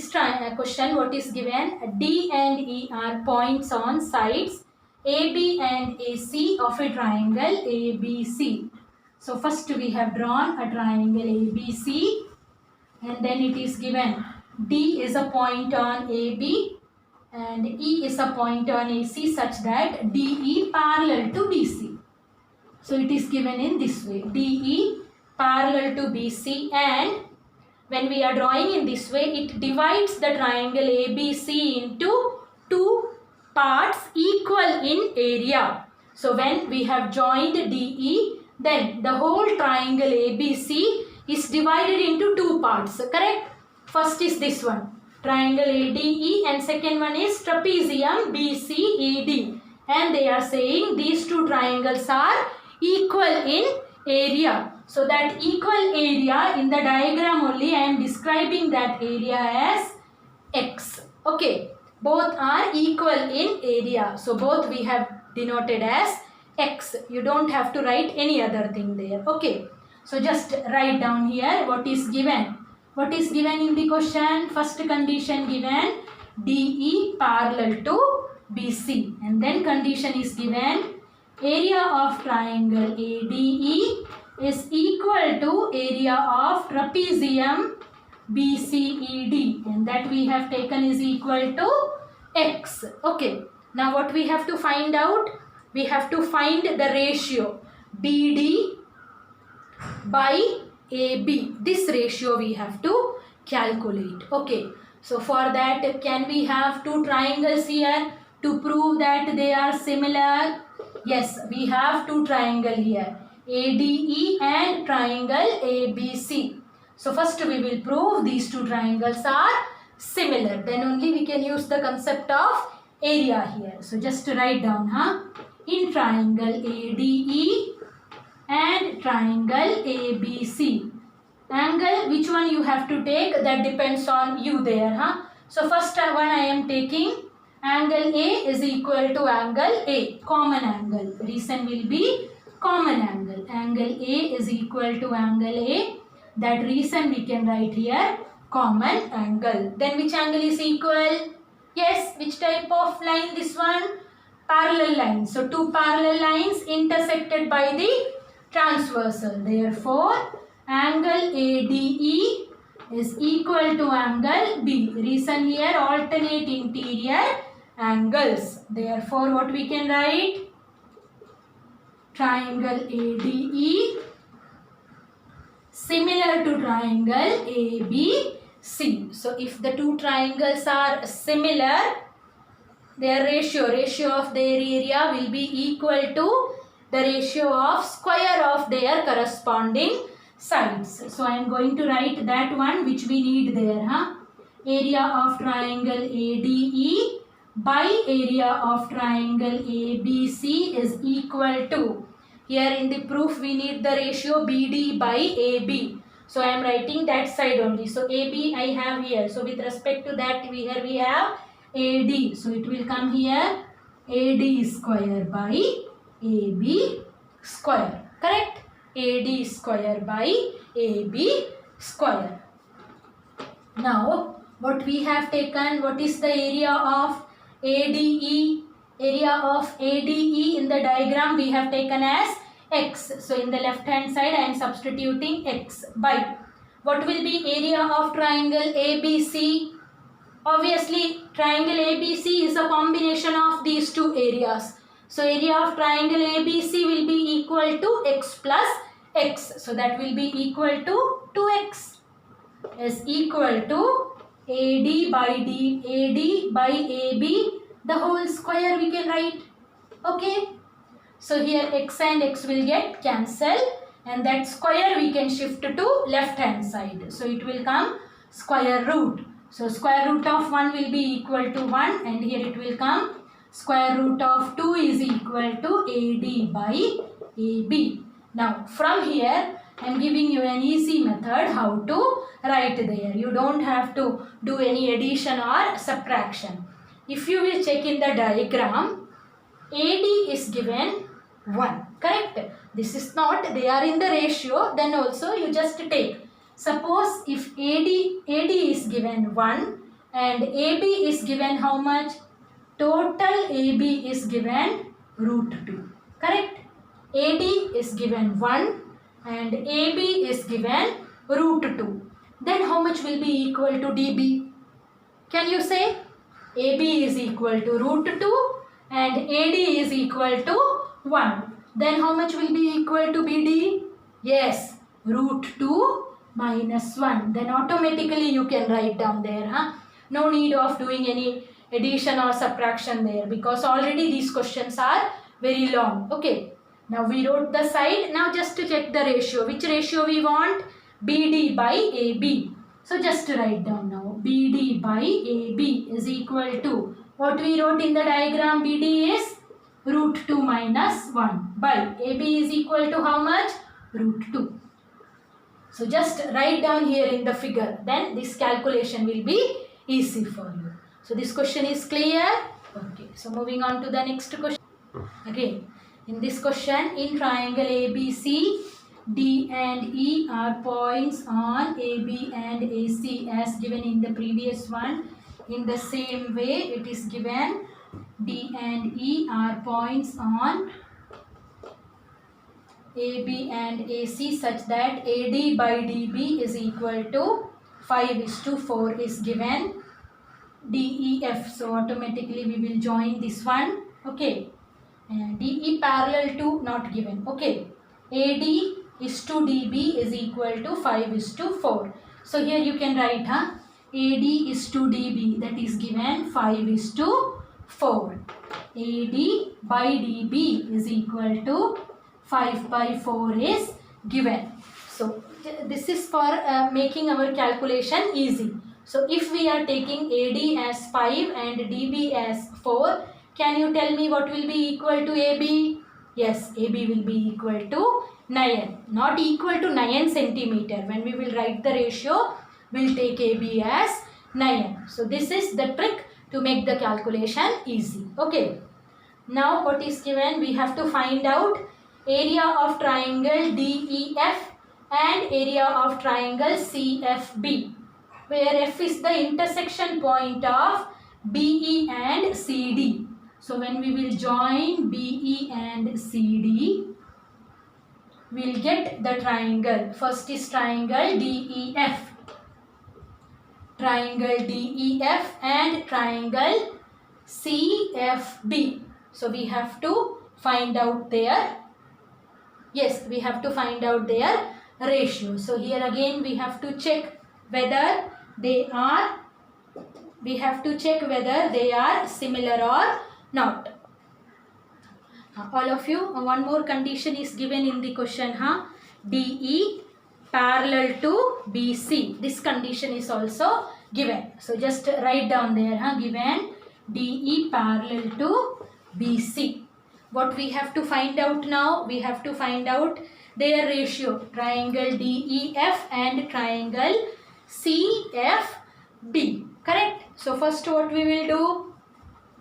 question, what is given? D and E are points on sides AB and AC of a triangle ABC. So first we have drawn a triangle ABC, and then it is given D is a point on AB and E is a point on AC such that DE parallel to BC. So it is given in this way, DE parallel to BC, and when we are drawing in this way, it divides the triangle ABC into two parts equal in area. So when we have joined DE, then the whole triangle ABC is divided into two parts, correct? First is this one, triangle ADE, and second one is trapezium BCED. And they are saying these two triangles are equal in area. So that equal area, in the diagram only I am describing that area as X. Okay, both are equal in area. So both we have denoted as X. You don't have to write any other thing there. Okay, so just write down here what is given. What is given in the question? First condition given, DE parallel to BC, and then condition is given, area of triangle ADE is equal to area of trapezium BCED, and that we have taken is equal to X. Okay, now what we have to find out? We have to find the ratio BD by AB. This ratio we have to calculate. Okay, so for that, can we have two triangles here to prove that they are similar? Yes, we have two triangles here, ADE and triangle ABC. So first we will prove these two triangles are similar. Then only we can use the concept of area here. So just write down, in triangle ADE and triangle ABC. Angle, which one you have to take, that depends on you there. So first one I am taking angle A is equal to angle A, common angle. Reason will be common angle. Angle A is equal to angle A. That reason we can write here common angle. Then which angle is equal? Yes, which type of line? This one, parallel line. So two parallel lines intersected by the transversal. Therefore, angle ADE is equal to angle B. Reason here, alternate interior angles. Therefore, what we can write? Triangle ADE similar to triangle ABC. So, if the two triangles are similar, their ratio of their area will be equal to the ratio of square of their corresponding sides. So, I am going to write that one which we need there. Area of triangle ADE by area of triangle ABC is equal to, here in the proof we need the ratio BD by AB. So, I am writing that side only. So, AB I have here. So, with respect to that, here we have AD. So, it will come here AD square by AB square. Correct? AD square by AB square. Now, what we have taken, what is the area of ADE? Area of ADE in the diagram we have taken as X. So, in the left hand side I am substituting X by, what will be area of triangle ABC? Obviously, triangle ABC is a combination of these two areas. So, area of triangle ABC will be equal to X plus X. So, that will be equal to 2X is equal to AD by AB, the whole square we can write. Okay. So, here X and X will get cancelled, and that square we can shift to left hand side. So, it will come square root. So, square root of 1 will be equal to 1, and here it will come square root of 2 is equal to AD by AB. Now, from here, I am giving you an easy method how to write there. You don't have to do any addition or subtraction. If you will check in the diagram, AD is given 1. Correct? This is not, they are in the ratio, then also you just take. Suppose if AD is given 1 and AB is given how much? Total AB is given root 2. Correct? AD is given 1 and AB is given root 2. Then how much will be equal to DB? Can you say? AB is equal to root 2 and AD is equal to 1. Then how much will be equal to BD? Yes, root 2 minus 1. Then automatically you can write down there. No need of doing any addition or subtraction there because already these questions are very long. Okay. Now we wrote the side. Now just to check the ratio. Which ratio we want? BD by AB. So just write down now. BD by AB is equal to, what we wrote in the diagram, BD is root 2 minus 1 by AB is equal to how much? Root 2. So just write down here in the figure. Then this calculation will be easy for you. So this question is clear? Okay. So moving on to the next question. Again, in this question, in triangle ABC, D and E are points on AB and AC as given in the previous one. In the same way, it is given D and E are points on AB and AC such that AD by DB is equal to 5:4 is given. DEF, so automatically we will join this one. Okay, and DE parallel to not given. Okay, AD is to DB is equal to 5:4. So here you can write AD is to DB, that is given 5:4. AD by DB is equal to 5/4 is given. So this is for making our calculation easy. So if we are taking AD as 5 and DB as 4, can you tell me what will be equal to AB? Yes, AB will be equal to 9, not equal to 9 centimeter. When we will write the ratio, we will take AB as 9. So this is the trick to make the calculation easy. Okay. Now what is given? We have to find out area of triangle DEF and area of triangle CFB, where F is the intersection point of BE and CD. So when we will join BE and CD, we will get the triangle. First is triangle DEF. Triangle DEF and triangle CFB. So we have to find out their, yes, we have to find out their ratio. So here again we have to check whether they are, similar or not. All of you, one more condition is given in the question. DE parallel to BC. This condition is also given. So just write down there. Given DE parallel to BC. What we have to find out now? We have to find out their ratio. Triangle DEF and triangle CFB. Correct? So first what we will do?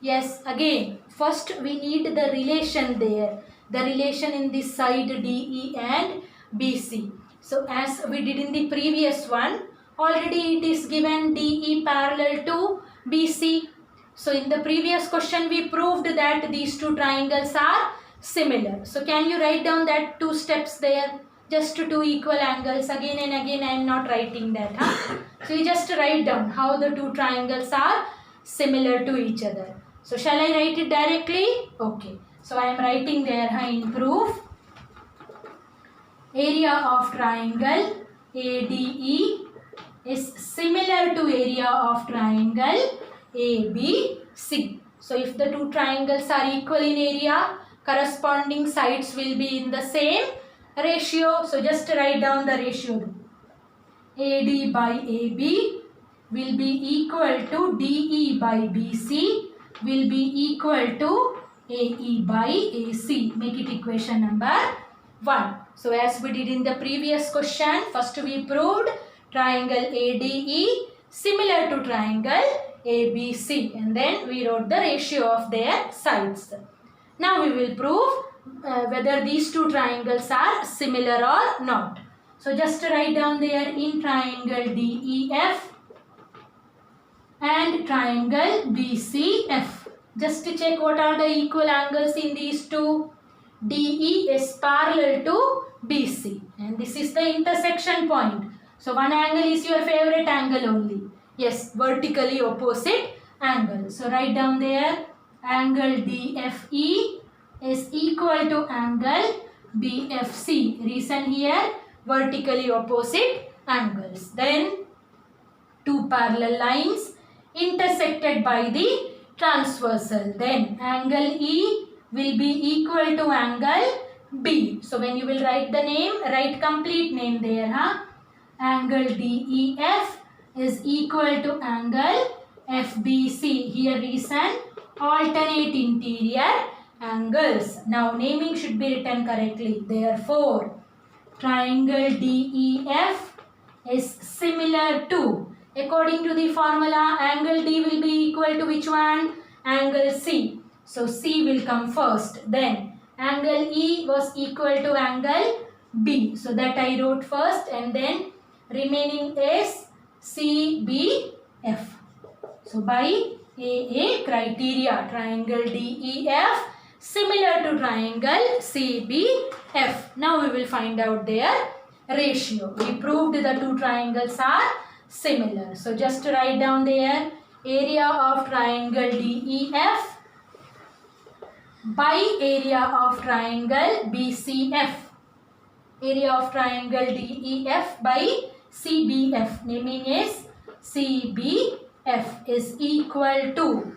Yes, again, first we need the relation there. The relation in this side DE and BC. So as we did in the previous one, already it is given DE parallel to BC. So in the previous question we proved that these two triangles are similar. So can you write down that 2 steps there? Just 2 equal angles. Again and again I am not writing that. So you just write down how the 2 triangles are similar to each other. So shall I write it directly? Okay. So I am writing there in proof. Area of triangle ADE is similar to area of triangle ABC. So if the 2 triangles are equal in area, corresponding sides will be in the same ratio. So just write down the ratio. AD by AB will be equal to DE by BC will be equal to AE by AC. Make it equation number 1. So as we did in the previous question, first we proved triangle ADE similar to triangle ABC, and then we wrote the ratio of their sides. Now we will prove whether these 2 triangles are similar or not. So just write down there in triangle DEF and triangle BCF. Just to check what are the equal angles in these two. DE is parallel to BC and this is the intersection point. So one angle is your favorite angle only. Yes, vertically opposite angle. So write down there, angle DFE is equal to angle BFC. Reason here, vertically opposite angles. Then two parallel lines intersected by the transversal. Then angle E will be equal to angle B. So when you will write the name, write complete name there. Angle DEF is equal to angle FBC. Here reason, alternate interior angles. Now naming should be written correctly. Therefore, triangle DEF is similar to, according to the formula, angle D will be equal to which one? Angle C. So C will come first. Then angle E was equal to angle B. So that I wrote first and then remaining is CBF. So by AA criteria, triangle DEF similar to triangle CBF. Now we will find out their ratio. We proved the two triangles are similar. So just write down there, area of triangle DEF by area of triangle BCF. Area of triangle DEF by CBF. Naming is CBF is equal to,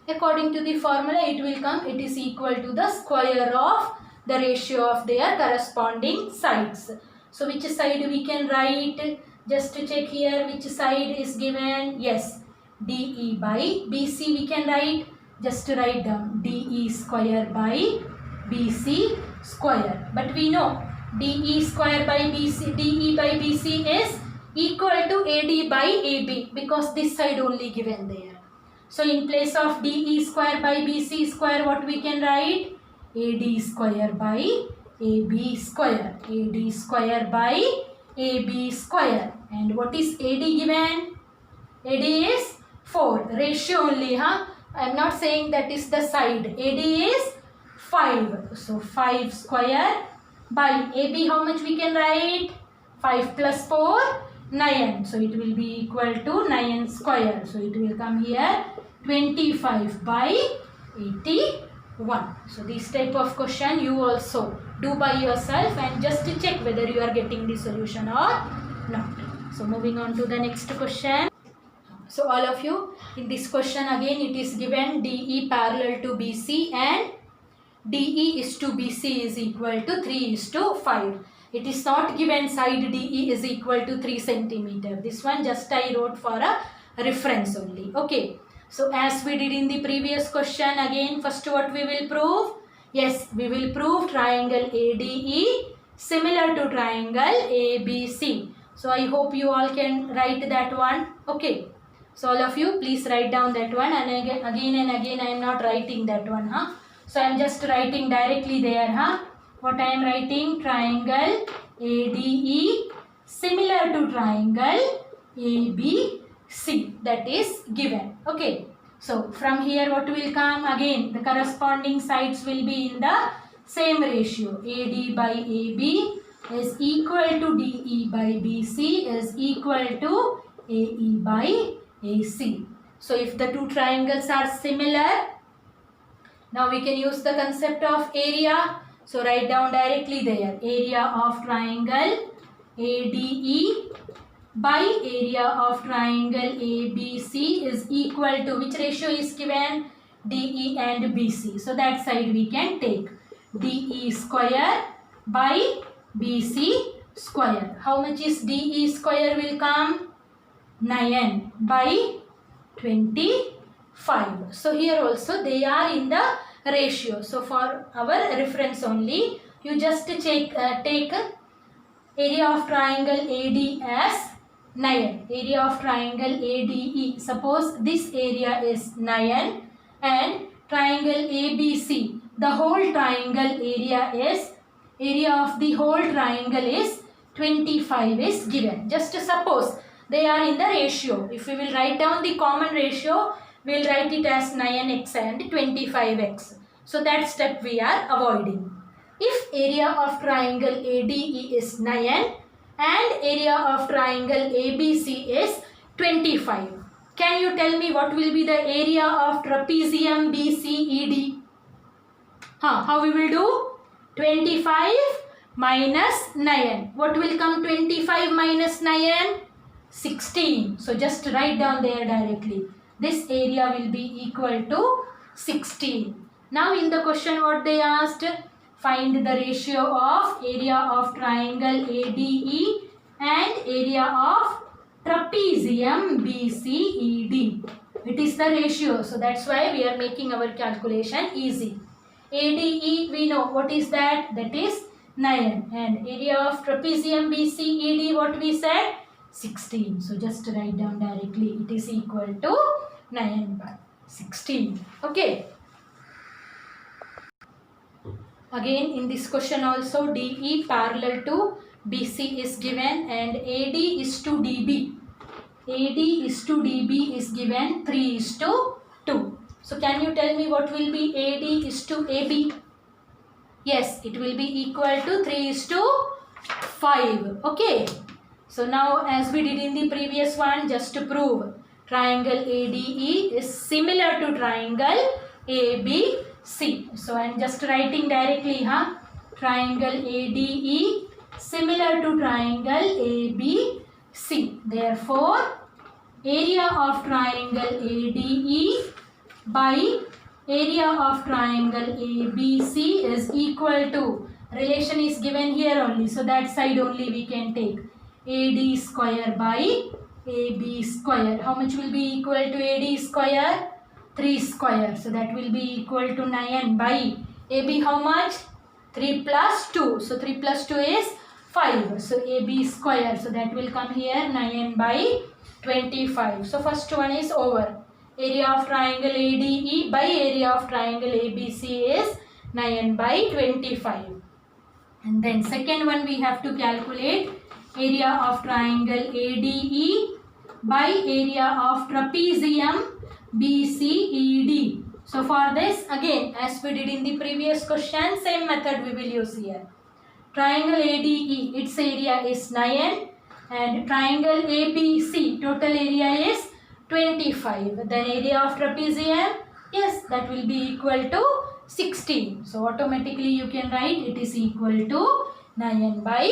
according to the formula it will come, it is equal to the square of the ratio of their corresponding sides. So which side we can write? Just to check here which side is given. Yes, DE by BC we can write. Just to write down DE square by BC square. But we know DE square by BC, DE by BC is equal to AD by AB because this side only given there. So in place of DE square by BC square, what we can write? AD square by AB square. AD square by AB square. And what is AD given? AD is 4. Ratio only, I am not saying that is the side. AD is 5. So 5 square by AB, how much we can write? 5 plus 4, 9. So it will be equal to 9 square. So it will come here 25 by 81. So this type of question you also do by yourself and just to check whether you are getting the solution or not. So moving on to the next question. So all of you, in this question again it is given DE parallel to BC and DE is to BC is equal to 3:5. It is not given side DE is equal to 3 centimeter. This one just I wrote for a reference only. Okay. So as we did in the previous question, again first what we will prove? Yes, we will prove triangle ADE similar to triangle ABC. So I hope you all can write that one. Okay. So all of you please write down that one, and again and again I am not writing that one. So I am just writing directly there. What I am writing? Triangle ADE similar to triangle ABC, that is given. Okay. So from here what will come? Again the corresponding sides will be in the same ratio. AD by AB is equal to DE by BC is equal to AE by AC. So if the two triangles are similar, now we can use the concept of area. So write down directly there, area of triangle ADE by area of triangle ABC is equal to, which ratio is given? DE and BC. So that side we can take DE square by BC square. How much is DE square will come? 9 by 25. So here also they are in the ratio. So for our reference only, you just take area of triangle AD as 9. Area of triangle ADE. Suppose this area is 9 and triangle ABC. The whole triangle area of the whole triangle is 25 is given. Just suppose they are in the ratio. If we will write down the common ratio, we will write it as 9x and 25x. So that step we are avoiding. If area of triangle ADE is 9 and area of triangle ABC is 25, can you tell me what will be the area of trapezium BCED? How we will do? 25 minus 9. What will come 25 minus 9? 16. So just write down there directly. This area will be equal to 16. Now in the question what they asked? Find the ratio of area of triangle ADE and area of trapezium BCED. It is the ratio. So that's why we are making our calculation easy. ADE we know what is that? That is 9. And area of trapezium BCED what we said? 16. So just write down directly. It is equal to 9 by 16. Okay. Again in this question also DE parallel to BC is given and AD is to DB. AD is to DB is given 3 is to 2. So can you tell me what will be AD is to AB? Yes, it will be equal to 3 is to 5. Okay. So now as we did in the previous one, just to prove triangle ADE is similar to triangle ABC. So I am just writing directly, triangle ADE similar to triangle ABC. Therefore, area of triangle ADE by area of triangle ABC is equal to, relation is given here only, so that side only we can take, AD square by AB square. How much will be equal to AD square? 3 square. So that will be equal to 9 by AB how much? 3 plus 2. So 3 plus 2 is 5. So AB square. So that will come here 9 by 25. So first one is over. Area of triangle ADE by area of triangle ABC is 9 by 25. And then second one we have to calculate area of triangle ADE by area of trapezium BCED. So for this again as we did in the previous question, same method we will use here. Triangle ADE, its area is 9 and triangle ABC total area is 25. Then area of trapezium, yes, that will be equal to 16. So automatically you can write it is equal to 9 by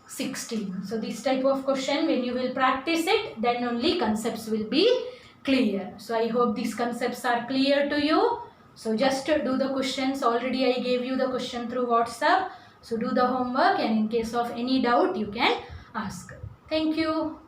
16. So this type of question when you will practice it, then only concepts will be clear. So I hope these concepts are clear to you. So just do the questions. Already I gave you the question through WhatsApp. So do the homework and in case of any doubt you can ask. Thank you.